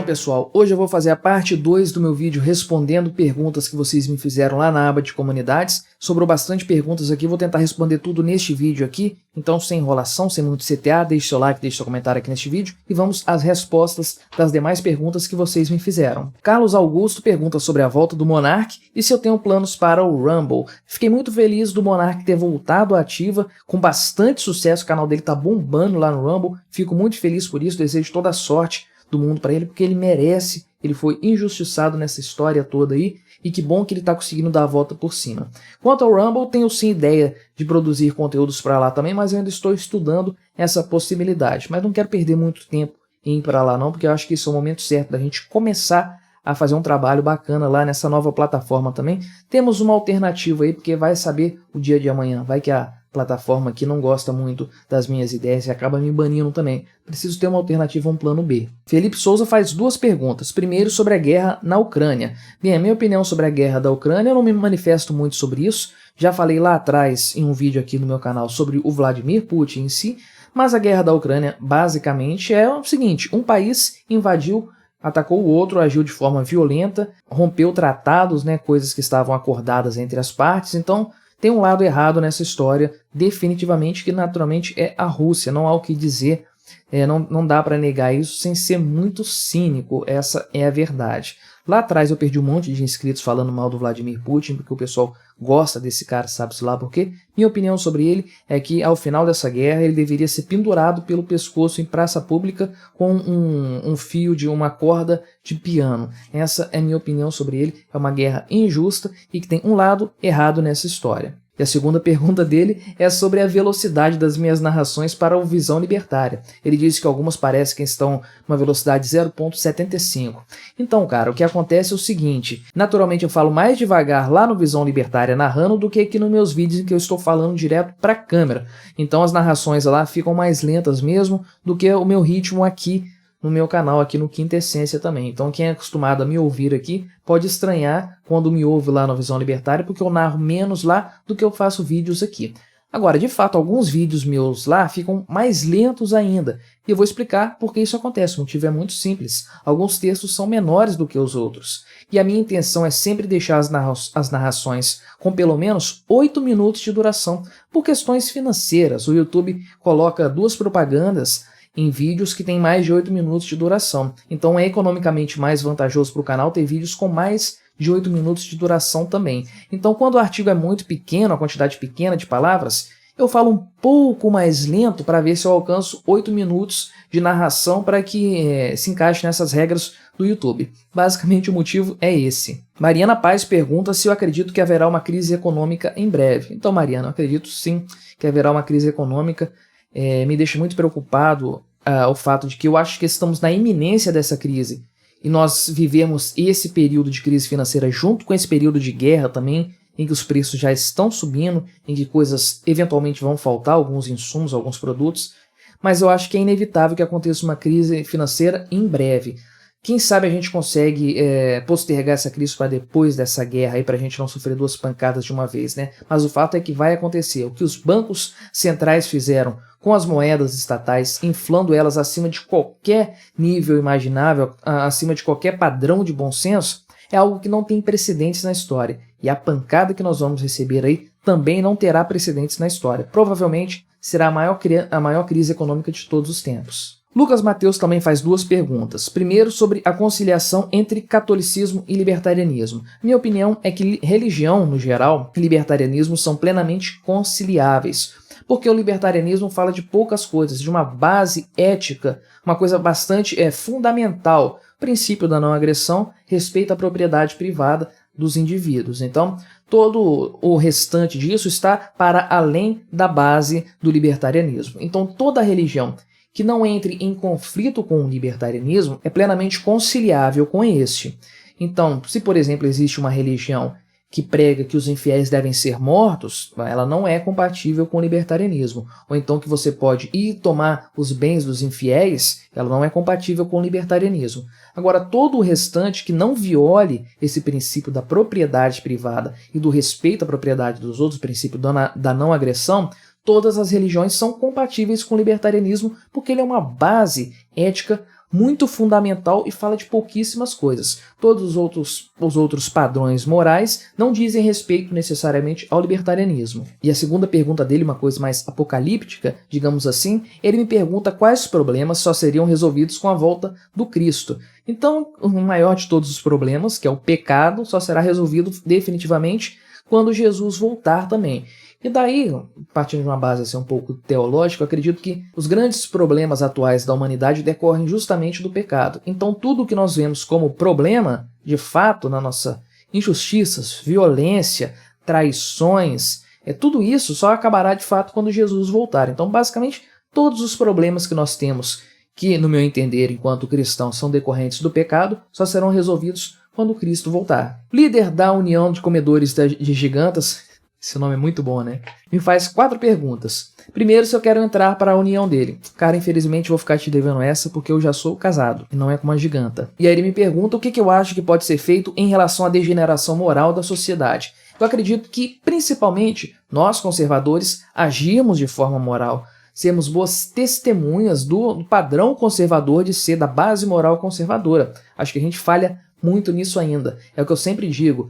pessoal, hoje eu vou fazer a parte 2 do meu vídeo respondendo perguntas que vocês me fizeram lá na aba de comunidades. Sobrou bastante perguntas aqui, vou tentar responder tudo neste vídeo aqui, então sem enrolação, sem muito CTA, deixe seu like, deixe seu comentário aqui neste vídeo e vamos às respostas das demais perguntas que vocês me fizeram. Carlos Augusto pergunta sobre a volta do Monark e se eu tenho planos para o Rumble. Fiquei muito feliz do Monark ter voltado à ativa, com bastante sucesso, o canal dele tá bombando lá no Rumble, fico muito feliz por isso, desejo toda a sorte do mundo para ele, porque ele merece, ele foi injustiçado nessa história toda aí, e que bom que ele está conseguindo dar a volta por cima. Quanto ao Rumble, tenho sim ideia de produzir conteúdos para lá também, mas eu ainda estou estudando essa possibilidade, mas não quero perder muito tempo em ir para lá não, porque eu acho que esse é o momento certo da gente começar a fazer um trabalho bacana lá nessa nova plataforma também. Temos uma alternativa aí, porque vai saber o dia de amanhã, vai que a plataforma aqui não gosta muito das minhas ideias e acaba me banindo também. Preciso ter uma alternativa, um plano B. Felipe Souza faz duas perguntas. Primeiro, sobre a guerra na Ucrânia. Bem, a minha opinião sobre a guerra da Ucrânia, eu não me manifesto muito sobre isso. Já falei lá atrás em um vídeo aqui no meu canal sobre o Vladimir Putin em si, mas a guerra da Ucrânia basicamente é o seguinte, um país invadiu, atacou o outro, agiu de forma violenta, rompeu tratados, né, coisas que estavam acordadas entre as partes, então tem um lado errado nessa história, definitivamente, que naturalmente é a Rússia, não há o que dizer, não dá para negar isso sem ser muito cínico, essa é a verdade. Lá atrás eu perdi um monte de inscritos falando mal do Vladimir Putin, porque o pessoal gosta desse cara, sabe-se lá por quê. Minha opinião sobre ele é que ao final dessa guerra ele deveria ser pendurado pelo pescoço em praça pública com um fio de uma corda de piano. Essa é minha opinião sobre ele, é uma guerra injusta e que tem um lado errado nessa história. E a segunda pergunta dele é sobre a velocidade das minhas narrações para o Visão Libertária. Ele disse que algumas parecem que estão numa velocidade 0.75. Então, cara, o que acontece é o seguinte, naturalmente eu falo mais devagar lá no Visão Libertária narrando do que aqui nos meus vídeos em que eu estou falando direto para a câmera. Então as narrações lá ficam mais lentas mesmo do que o meu ritmo aqui no meu canal, aqui no Quinta Essência também. Então quem é acostumado a me ouvir aqui pode estranhar quando me ouve lá no Visão Libertária, porque eu narro menos lá do que eu faço vídeos aqui. Agora, de fato, alguns vídeos meus lá ficam mais lentos ainda, e eu vou explicar por que isso acontece. O motivo é muito simples. Alguns textos são menores do que os outros, e a minha intenção é sempre deixar as narrações com pelo menos 8 minutos de duração, por questões financeiras. O YouTube coloca 2 propagandas em vídeos que tem mais de 8 minutos de duração. Então é economicamente mais vantajoso para o canal ter vídeos com mais de 8 minutos de duração também. Então quando o artigo é muito pequeno, a quantidade pequena de palavras, eu falo um pouco mais lento para ver se eu alcanço 8 minutos de narração para que se encaixe nessas regras do YouTube. Basicamente o motivo é esse. Mariana Paz pergunta se eu acredito que haverá uma crise econômica em breve. Então, Mariana, eu acredito sim que haverá uma crise econômica. Me deixa muito preocupado o fato de que eu acho que estamos na iminência dessa crise e nós vivemos esse período de crise financeira junto com esse período de guerra também, em que os preços já estão subindo, em que coisas eventualmente vão faltar, alguns insumos, alguns produtos, mas eu acho que é inevitável que aconteça uma crise financeira em breve. Quem sabe a gente consegue postergar essa crise para depois dessa guerra aí, para a gente não sofrer 2 pancadas de uma vez, né? Mas o fato é que vai acontecer. O que os bancos centrais fizeram com as moedas estatais, inflando elas acima de qualquer nível imaginável, acima de qualquer padrão de bom senso, é algo que não tem precedentes na história. E a pancada que nós vamos receber aí também não terá precedentes na história. Provavelmente será a maior crise econômica de todos os tempos. Lucas Mateus também faz 2 perguntas. Primeiro, sobre a conciliação entre catolicismo e libertarianismo. Minha opinião é que religião, no geral, e libertarianismo são plenamente conciliáveis, porque o libertarianismo fala de poucas coisas, de uma base ética, uma coisa bastante fundamental, princípio da não agressão, respeito à propriedade privada dos indivíduos. Então, todo o restante disso está para além da base do libertarianismo. Então, toda religião que não entre em conflito com o libertarianismo é plenamente conciliável com este. Então, se por exemplo existe uma religião que prega que os infiéis devem ser mortos, ela não é compatível com o libertarianismo. Ou então que você pode ir tomar os bens dos infiéis, ela não é compatível com o libertarianismo. Agora, todo o restante que não viole esse princípio da propriedade privada e do respeito à propriedade dos outros, princípio da não agressão, todas as religiões são compatíveis com o libertarianismo porque ele é uma base ética muito fundamental e fala de pouquíssimas coisas. Todos os outros padrões morais não dizem respeito necessariamente ao libertarianismo. E a segunda pergunta dele, uma coisa mais apocalíptica, digamos assim, ele me pergunta quais problemas só seriam resolvidos com a volta do Cristo. Então, o maior de todos os problemas, que é o pecado, só será resolvido definitivamente quando Jesus voltar também. E daí, partindo de uma base assim, um pouco teológica, eu acredito que os grandes problemas atuais da humanidade decorrem justamente do pecado. Então tudo o que nós vemos como problema, de fato, na nossa injustiças, violência, traições, tudo isso só acabará de fato quando Jesus voltar. Então basicamente todos os problemas que nós temos, que no meu entender, enquanto cristãos, são decorrentes do pecado, só serão resolvidos quando Cristo voltar. Líder da União de Comedores de Gigantas, esse nome é muito bom, né? Me faz 4 perguntas. Primeiro, se eu quero entrar para a união dele. Cara, infelizmente vou ficar te devendo essa porque eu já sou casado e não é com uma giganta. E aí ele me pergunta o que eu acho que pode ser feito em relação à degeneração moral da sociedade. Eu acredito que, principalmente, nós conservadores agimos de forma moral. Sermos boas testemunhas do padrão conservador de ser da base moral conservadora. Acho que a gente falha muito nisso ainda. É o que eu sempre digo.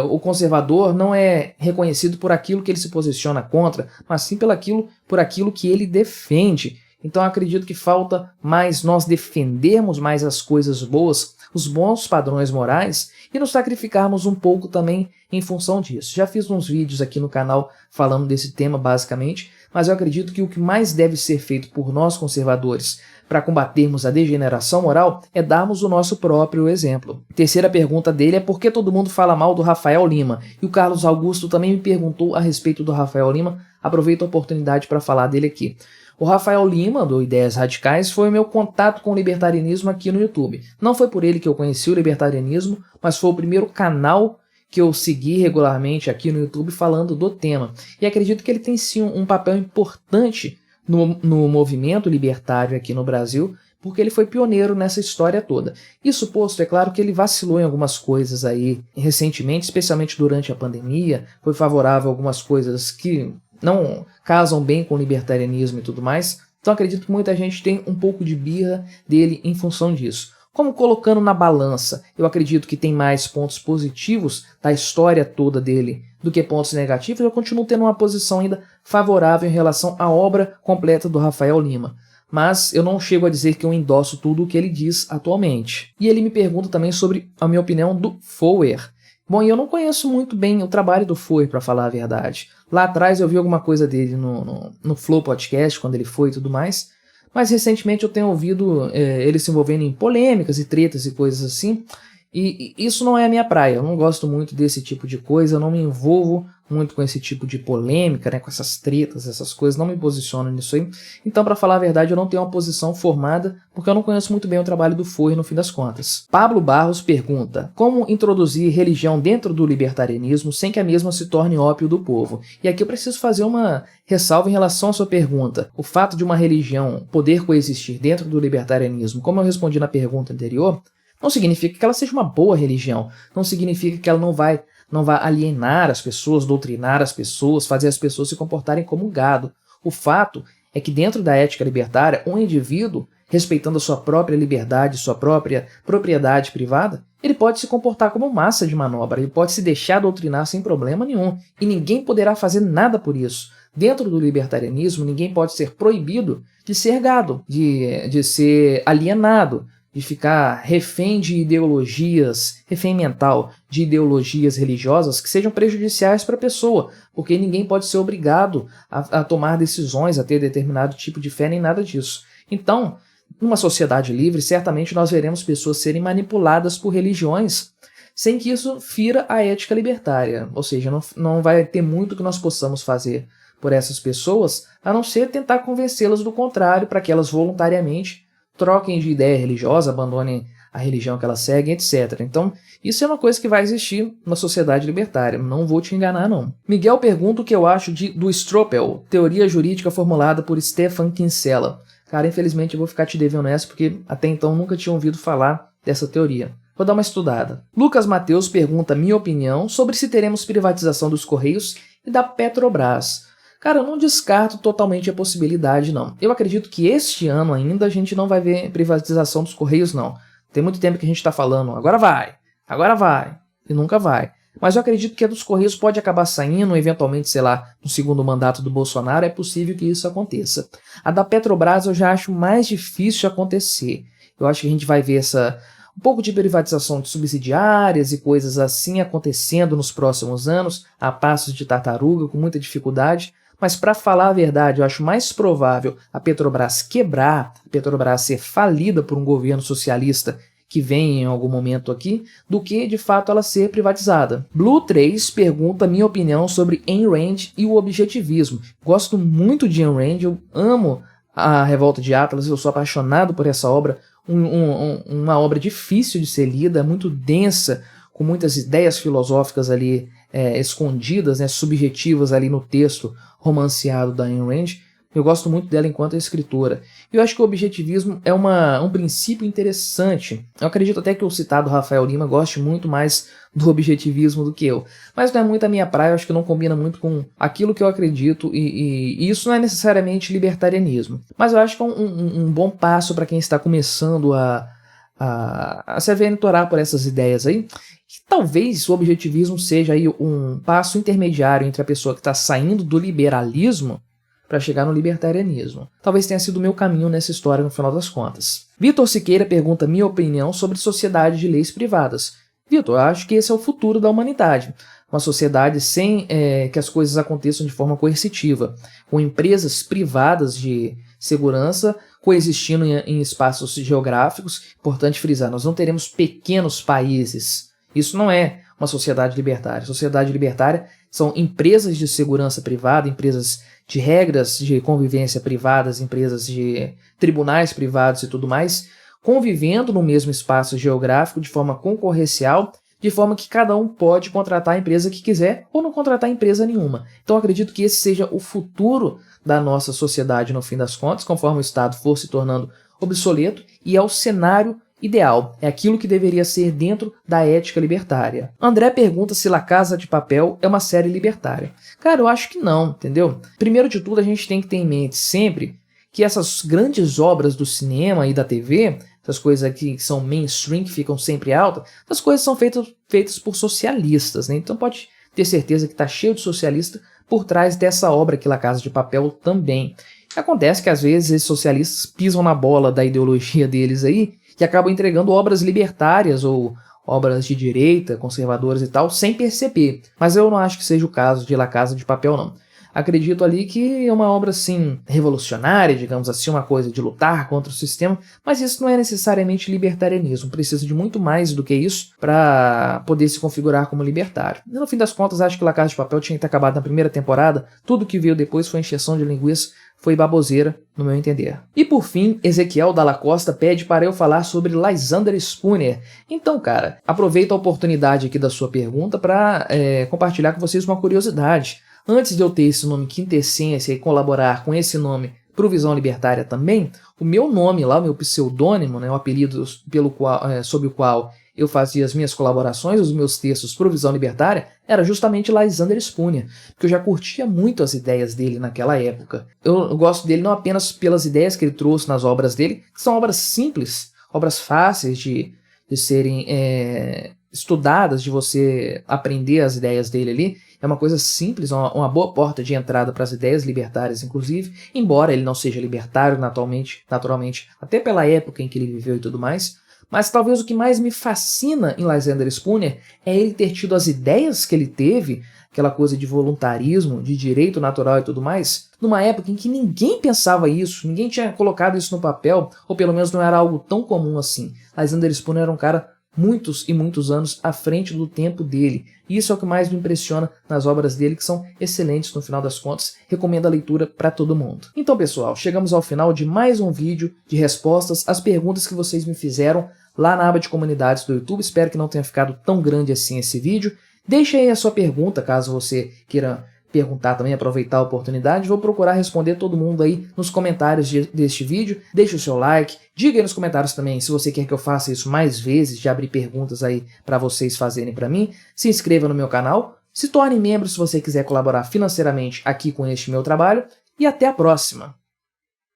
O conservador não é reconhecido por aquilo que ele se posiciona contra, mas sim por aquilo que ele defende. Então eu acredito que falta mais nós defendermos mais as coisas boas, os bons padrões morais, e nos sacrificarmos um pouco também em função disso. Já fiz uns vídeos aqui no canal falando desse tema basicamente, mas eu acredito que o que mais deve ser feito por nós conservadores para combatermos a degeneração moral é darmos o nosso próprio exemplo. Terceira pergunta dele é por que todo mundo fala mal do Rafael Lima? E o Carlos Augusto também me perguntou a respeito do Rafael Lima. Aproveito a oportunidade para falar dele aqui. O Rafael Lima, do Ideias Radicais, foi o meu contato com o libertarianismo aqui no YouTube. Não foi por ele que eu conheci o libertarianismo, mas foi o primeiro canal que eu segui regularmente aqui no YouTube falando do tema. E acredito que ele tem sim um papel importante no movimento libertário aqui no Brasil, porque ele foi pioneiro nessa história toda. Isso posto, é claro que ele vacilou em algumas coisas aí recentemente, especialmente durante a pandemia, foi favorável a algumas coisas que não casam bem com o libertarianismo e tudo mais, então acredito que muita gente tem um pouco de birra dele em função disso. Como colocando na balança, eu acredito que tem mais pontos positivos da história toda dele do que pontos negativos, eu continuo tendo uma posição ainda favorável em relação à obra completa do Rafael Lima. Mas eu não chego a dizer que eu endosso tudo o que ele diz atualmente. E ele me pergunta também sobre a minha opinião do Foer. Bom, eu não conheço muito bem o trabalho do Foer, para falar a verdade. Lá atrás eu vi alguma coisa dele no Flow Podcast, quando ele foi e tudo mais. Mas recentemente eu tenho ouvido ele se envolvendo em polêmicas e tretas e coisas assim. E isso não é a minha praia. Eu não gosto muito desse tipo de coisa. Eu não me envolvo muito com esse tipo de polêmica, né, com essas tretas, essas coisas. Não me posiciono nisso aí. Então, para falar a verdade, eu não tenho uma posição formada, porque eu não conheço muito bem o trabalho do Foer no fim das contas. Pablo Barros pergunta: como introduzir religião dentro do libertarianismo sem que a mesma se torne ópio do povo? E aqui eu preciso fazer uma ressalva em relação à sua pergunta. O fato de uma religião poder coexistir dentro do libertarianismo, como eu respondi na pergunta anterior, não significa que ela seja uma boa religião, não significa que ela não vai alienar as pessoas, doutrinar as pessoas, fazer as pessoas se comportarem como um gado. O fato é que dentro da ética libertária, um indivíduo, respeitando a sua própria liberdade, sua própria propriedade privada, ele pode se comportar como massa de manobra, ele pode se deixar doutrinar sem problema nenhum, e ninguém poderá fazer nada por isso. Dentro do libertarianismo, ninguém pode ser proibido de ser gado, de ser alienado, de ficar refém de ideologias, refém mental de ideologias religiosas que sejam prejudiciais para a pessoa, porque ninguém pode ser obrigado a tomar decisões, a ter determinado tipo de fé, nem nada disso. Então, numa sociedade livre, certamente nós veremos pessoas serem manipuladas por religiões sem que isso fira a ética libertária, ou seja, não vai ter muito que nós possamos fazer por essas pessoas, a não ser tentar convencê-las do contrário, para que elas voluntariamente troquem de ideia religiosa, abandonem a religião que elas seguem, etc. Então, isso é uma coisa que vai existir na sociedade libertária, não vou te enganar não. Miguel pergunta o que eu acho do Stropel, teoria jurídica formulada por Stefan Kinsella. Cara, infelizmente eu vou ficar te devendo essa, porque até então nunca tinha ouvido falar dessa teoria. Vou dar uma estudada. Lucas Mateus pergunta minha opinião sobre se teremos privatização dos Correios e da Petrobras. Cara, eu não descarto totalmente a possibilidade, não. Eu acredito que este ano ainda a gente não vai ver privatização dos Correios, não. Tem muito tempo que a gente está falando, agora vai, e nunca vai. Mas eu acredito que a dos Correios pode acabar saindo, eventualmente, sei lá, no segundo mandato do Bolsonaro, é possível que isso aconteça. A da Petrobras eu já acho mais difícil de acontecer. Eu acho que a gente vai ver um pouco de privatização de subsidiárias e coisas assim acontecendo nos próximos anos, a passos de tartaruga, com muita dificuldade. Mas para falar a verdade, eu acho mais provável a Petrobras quebrar, a Petrobras ser falida por um governo socialista que vem em algum momento aqui, do que de fato ela ser privatizada. Blue 3 pergunta minha opinião sobre Ayn Rand e o objetivismo. Gosto muito de Ayn Rand, eu amo a Revolta de Atlas, eu sou apaixonado por essa obra, uma obra difícil de ser lida, muito densa, com muitas ideias filosóficas ali escondidas, né, subjetivas ali no texto romanceado da Ayn Rand. Eu gosto muito dela enquanto escritora. E eu acho que o objetivismo é um princípio interessante. Eu acredito até que o citado Rafael Lima goste muito mais do objetivismo do que eu. Mas não é muito a minha praia, eu acho que não combina muito com aquilo que eu acredito. E isso não é necessariamente libertarianismo. Mas eu acho que é um bom passo para quem está começando a se aventurar por essas ideias aí. Que talvez o objetivismo seja aí um passo intermediário entre a pessoa que está saindo do liberalismo para chegar no libertarianismo. Talvez tenha sido o meu caminho nessa história no final das contas. Vitor Siqueira pergunta minha opinião sobre sociedade de leis privadas. Vitor, eu acho que esse é o futuro da humanidade. Uma sociedade sem que as coisas aconteçam de forma coercitiva, com empresas privadas de segurança coexistindo em espaços geográficos. Importante frisar, nós não teremos pequenos países. Isso não é uma sociedade libertária. Sociedade libertária são empresas de segurança privada, empresas de regras de convivência privadas, empresas de tribunais privados e tudo mais, convivendo no mesmo espaço geográfico de forma concorrencial, de forma que cada um pode contratar a empresa que quiser ou não contratar empresa nenhuma. Então acredito que esse seja o futuro da nossa sociedade no fim das contas, conforme o Estado for se tornando obsoleto, e é o cenário ideal, é aquilo que deveria ser dentro da ética libertária. André pergunta se La Casa de Papel é uma série libertária. Cara, eu acho que não, entendeu? Primeiro de tudo, a gente tem que ter em mente sempre que essas grandes obras do cinema e da TV, essas coisas aqui que são mainstream, que ficam sempre altas, essas coisas são feitas por socialistas, né? Então pode ter certeza que está cheio de socialista por trás dessa obra aqui, La Casa de Papel, também. Acontece que às vezes esses socialistas pisam na bola da ideologia deles aí, que acabam entregando obras libertárias ou obras de direita, conservadoras e tal, sem perceber. Mas eu não acho que seja o caso de La Casa de Papel, não. Acredito ali que é uma obra, assim, revolucionária, digamos assim, uma coisa de lutar contra o sistema, mas isso não é necessariamente libertarianismo, precisa de muito mais do que isso para poder se configurar como libertário. E no fim das contas, acho que La Casa de Papel tinha que ter acabado na primeira temporada, tudo que veio depois foi encheção de linguiça, foi baboseira, no meu entender. E por fim, Ezequiel Dalla Costa pede para eu falar sobre Lysander Spooner. Então, cara, aproveito a oportunidade aqui da sua pergunta para compartilhar com vocês uma curiosidade. Antes de eu ter esse nome Quintessência e colaborar com esse nome pro Visão Libertária também, o meu nome lá, o meu pseudônimo, né, o apelido sob o qual eu fazia as minhas colaborações, os meus textos pro Visão Libertária, era justamente Lysander Spooner, porque eu já curtia muito as ideias dele naquela época. Eu gosto dele não apenas pelas ideias que ele trouxe nas obras dele, que são obras simples, obras fáceis de serem estudadas, de você aprender as ideias dele ali. É uma coisa simples, uma boa porta de entrada para as ideias libertárias, inclusive, embora ele não seja libertário naturalmente, até pela época em que ele viveu e tudo mais. Mas talvez o que mais me fascina em Lysander Spooner é ele ter tido as ideias que ele teve, aquela coisa de voluntarismo, de direito natural e tudo mais, numa época em que ninguém pensava isso, ninguém tinha colocado isso no papel, ou pelo menos não era algo tão comum assim. Lysander Spooner era um cara muitos e muitos anos à frente do tempo dele. E isso é o que mais me impressiona nas obras dele, que são excelentes no final das contas. Recomendo a leitura para todo mundo. Então, pessoal, chegamos ao final de mais um vídeo de respostas às perguntas que vocês me fizeram lá na aba de comunidades do YouTube. Espero que não tenha ficado tão grande assim esse vídeo. Deixe aí a sua pergunta, caso você queira perguntar também, aproveitar a oportunidade. Vou procurar responder todo mundo aí nos comentários deste vídeo. Deixe o seu like, diga aí nos comentários também se você quer que eu faça isso mais vezes, de abrir perguntas aí para vocês fazerem para mim. Se inscreva no meu canal, Se torne membro se você quiser colaborar financeiramente aqui com este meu trabalho e até a próxima!